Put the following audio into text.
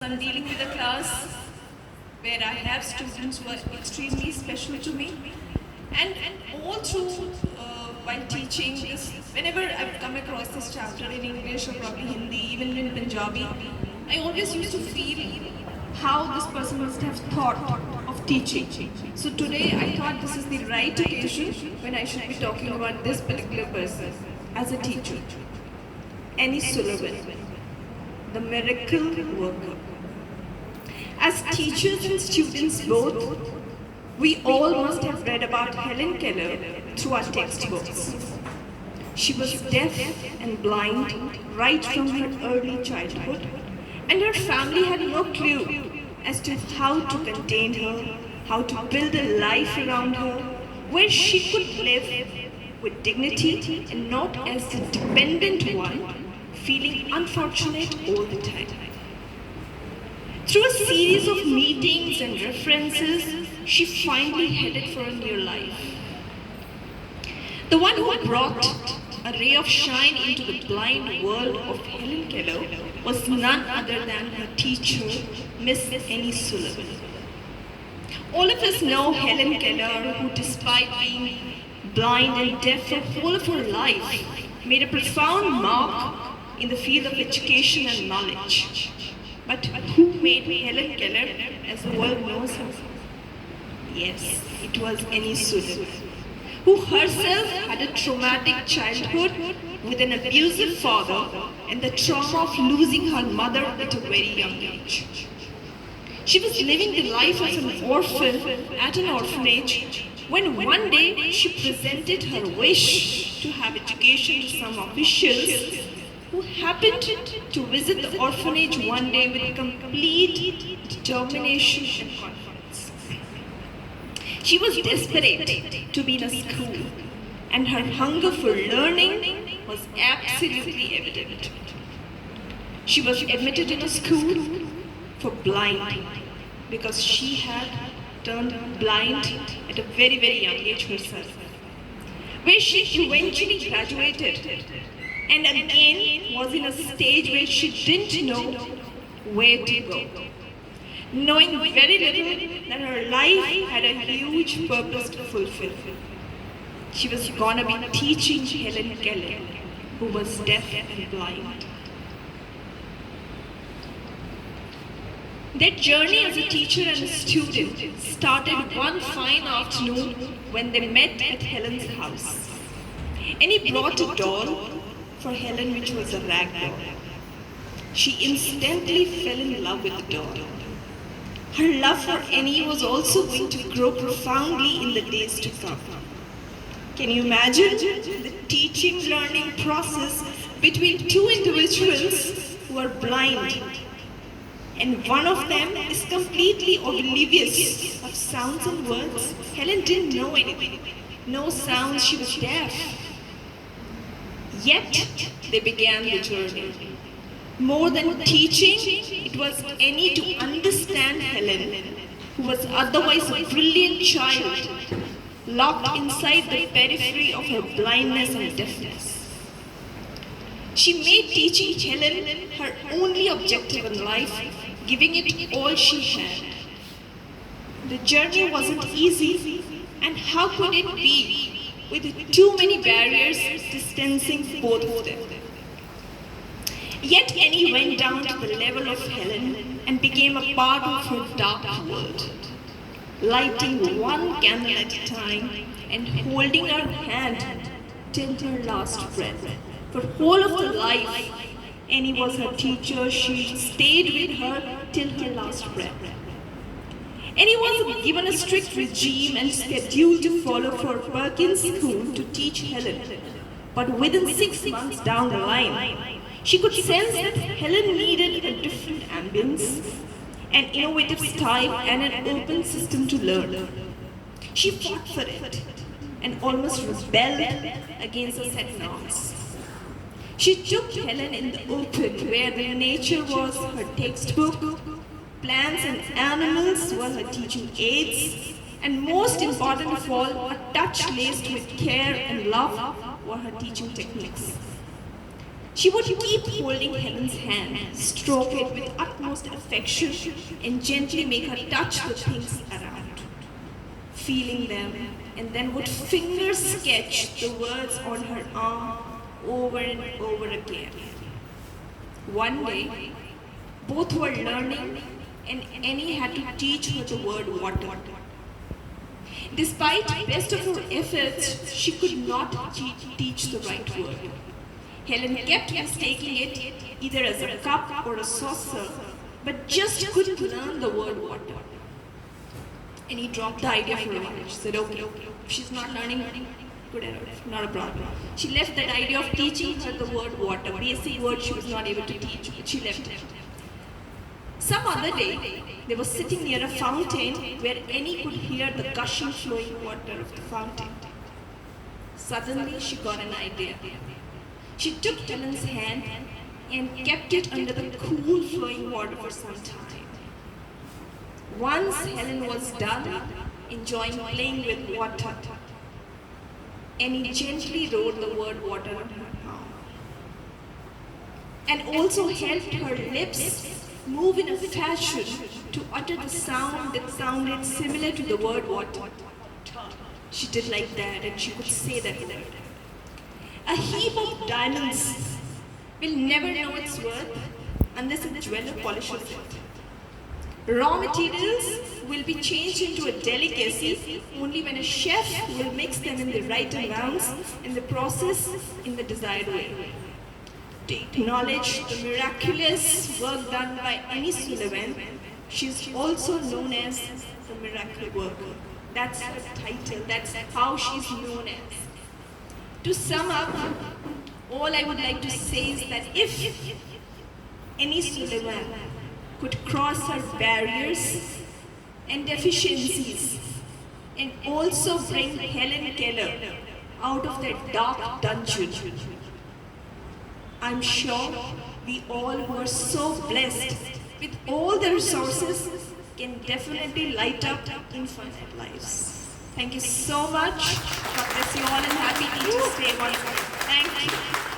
I'm dealing with a class where I have students who are extremely special to me. And all through while teaching this, whenever I've come across this chapter in English or probably Hindi, even in Punjabi, I always used to feel how this person must have thought of teaching. So today I thought this is the right occasion when I should be talking about this particular person as a teacher. Annie Sullivan, the miracle worker. As teachers and students both, we all must have read about Helen Keller through our textbooks. She was deaf and blind right from her early childhood, and her family had no clue as to how to contain her, how to build a life around her, where she could live with dignity and not as the dependent one, feeling unfortunate all the time. Through a series of meetings and references, she finally headed for a new life. The one who brought a ray of shine into the blind world of Helen Keller was none other than her teacher, Miss Annie Sullivan. All of us know Helen Keller, who despite being blind and deaf for the whole of her life, made a profound mark in the field of education and knowledge. But who made Helen Keller as the world knows her? Yes, it was Annie Sullivan, who herself had a traumatic childhood with an abusive father and the trauma of losing her mother at a very young age. She was living the life as an orphan at an orphanage when one day she presented her wish to have education to some officials who happened to visit the orphanage one day with complete determination and confidence. She was desperate to be in a school, and her hunger for learning was absolutely evident. She was admitted in a school for blind because she had turned blind at a very, very young age herself, where she eventually graduated and again was in a stage where she didn't know where to go, knowing very little that her life had a huge purpose to fulfill. She was gonna be teaching Helen Keller, who was deaf and blind. Their journey as a teacher and a student started one fine afternoon when they met at Helen's house. Annie brought a doll for Helen, which was a rag doll. She instantly fell in love with the doll. Her love for Annie was also going to grow profoundly in the days to come. Can you imagine the teaching-learning process between two individuals who are blind, and one of them is completely oblivious of sounds and words? Helen didn't know anything. No sounds, she was deaf. Yet, they began the journey. More than teaching, it was Annie to understand Helen, who was otherwise a brilliant child, locked inside the periphery of her blindness and deafness. She made teaching Helen her only objective in life, giving it all she had. The journey wasn't easy, and how could it be with too many barriers distancing both of them? Yet Annie went down to the level of Helen and became a part of her dark world, lighting one candle at a time and holding her hand till her last breath. For whole of her life, Annie was her teacher. She stayed with her till her last breath. Annie was given a strict regime and schedule to follow for Perkins School to teach Helen. But within 6 months down the line, she could sense that Helen needed a different ambience, an innovative style, and an open system to learn. She fought for it and almost rebelled against the set norms. She took Helen in the open, where the nature was her textbook, plants and animals were her teaching aids, and most important of all, a touch laced with care and love were her teaching techniques. She would keep holding Helen's hand, stroke it with utmost affection, and gently make her touch the things around, feeling them, and then would finger sketch the words on her arm over and over again. One day, both were learning, and Annie had to teach her the word water. Despite best of her efforts, she could not teach the right word. Helen kept mistaking it either as a cup or a saucer, but just couldn't learn the word water. And he dropped the idea for a while. She said, okay, if she's not learning, good enough, not a problem. She left that idea of teaching her the word water, basic word she was not able to teach, but she left it. Some other day, they were sitting near a fountain where Annie could hear the gushing, flowing water of the fountain. Suddenly, she got an idea. She took Helen's hand and kept it under the cool, flowing water for some time. Once Helen was done enjoying playing with water, Annie gently wrote the word water on her palm and also helped her lips move in a fashion to utter the sound that sounded similar to the word water. She did like that, and she could say that word. A heap of diamonds will never know its worth unless a jeweler polishes it. Raw materials will be changed into a delicacy only when a chef will mix them in the right amounts and the process in the desired way. To acknowledge the miraculous work done by Annie Sullivan, she is also known as the Miracle Worker. That's her title, that's how she's known as. To sum up, all I would like to say is that if Annie Sullivan could cross her barriers and deficiencies and also bring Helen Keller out of that dark dungeon, I'm sure we all who are so blessed with all the resources can definitely light up infinite lives. Thank you so much. God bless you all and happy Teachers Day once again. Thank you.